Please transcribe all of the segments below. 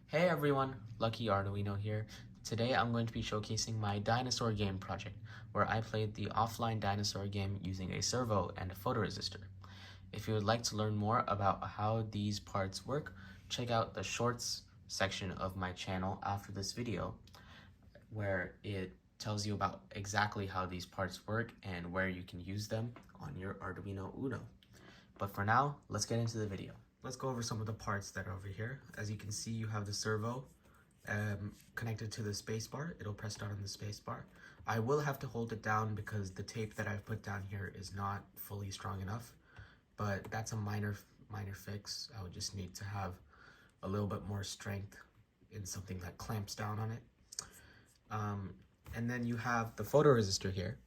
Hey everyone, Lucky Arduino here. Today I'm going to be showcasing my Dinosaur game project, where I played the offline Dinosaur game using a servo and a photoresistor. If you would like to learn more about how these parts work, check out the shorts section of my channel after this video, where it tells you about exactly how these parts work and where you can use them on your Arduino Uno. But for now, let's get into the video. Let's go over some of the parts that are over here. As you can see, you have the servo connected to the spacebar. It'll press down on the spacebar. I will have to hold it down because the tape that I've put down here is not fully strong enough, but that's a minor fix. I would just need to have a little bit more strength in something that clamps down on it. And then you have the photoresistor here,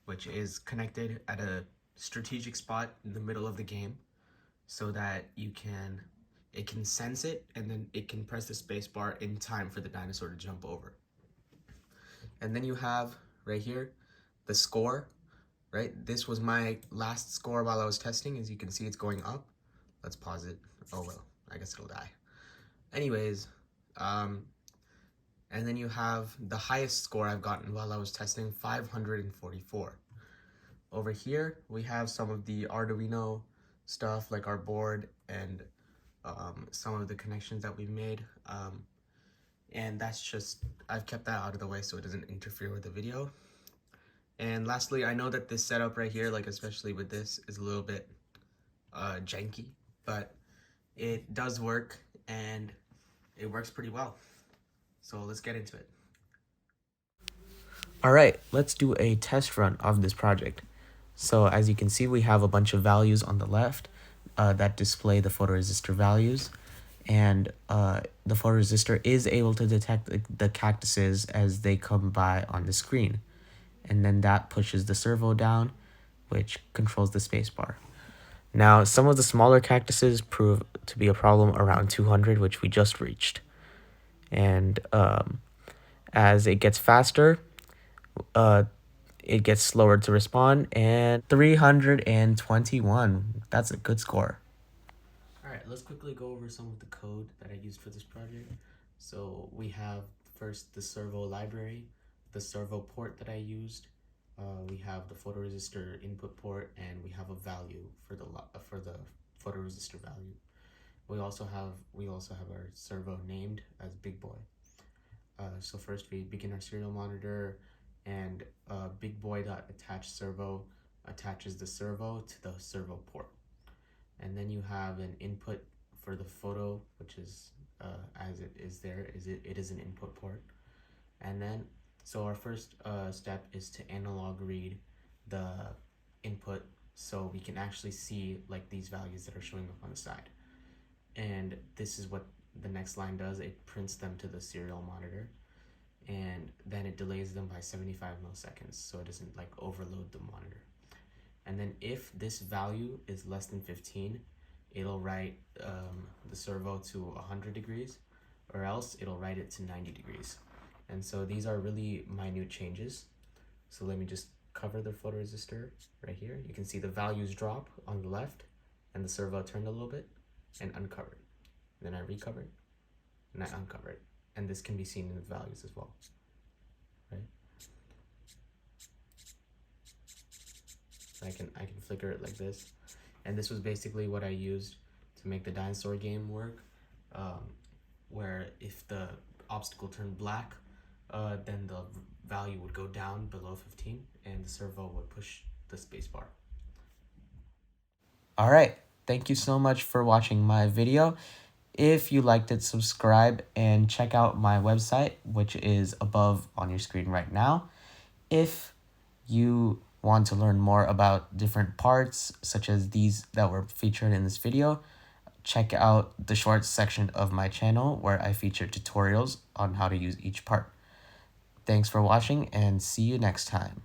which is connected at a strategic spot in the middle of the game so that it can sense it, and then it can press the space bar in time for the dinosaur to jump over. And then you have right here the score, right? This was my last score while I was testing. As you can see, it's going up. Let's pause it. Oh well, I guess it'll die. Anyways, and then you have the highest score I've gotten while I was testing, 544. Over here, we have some of the Arduino stuff, like our board and some of the connections that we've made. And that's just, I've kept that out of the way so it doesn't interfere with the video. And lastly, I know that this setup right here, like especially with this, is a little bit janky, but it does work and it works pretty well. So let's get into it. All right, let's do a test run of this project. So as you can see, we have a bunch of values on the left that display the photoresistor values. And the photoresistor is able to detect the cactuses as they come by on the screen. And then that pushes the servo down, which controls the spacebar. Now, some of the smaller cactuses prove to be a problem around 200, which we just reached. And as it gets faster, it gets slower to respond, and 321. That's a good score. All right, let's quickly go over some of the code that I used for this project. So we have first the servo library, the servo port that I used. We have the photoresistor input port, and we have a value for the photoresistor value. We also have our servo named as Big Boy. So first we begin our serial monitor, and bigboy.attach servo attaches the servo to the servo port. And then you have an input for the photo, which is as it is there, it is an input port. And then, so our first step is to analog read the input so we can actually see like these values that are showing up on the side. And this is what the next line does. It prints them to the serial monitor, and then it delays them by 75 milliseconds so it doesn't like overload the monitor. And then if this value is less than 15, it'll write the servo to 100 degrees, or else it'll write it to 90 degrees. And so these are really minute changes. So let me just cover the photoresistor right here. You can see the values drop on the left, and the servo turned a little bit and uncovered. Then I recovered and I uncovered. And this can be seen in the values as well, right? I can flicker it like this. And this was basically what I used to make the dinosaur game work, where if the obstacle turned black, then the value would go down below 15 and the servo would push the spacebar. All right, thank you so much for watching my video. If you liked it, subscribe and check out my website, which is above on your screen right now. If you want to learn more about different parts, such as these that were featured in this video, check out the shorts section of my channel where I feature tutorials on how to use each part. Thanks for watching, and see you next time.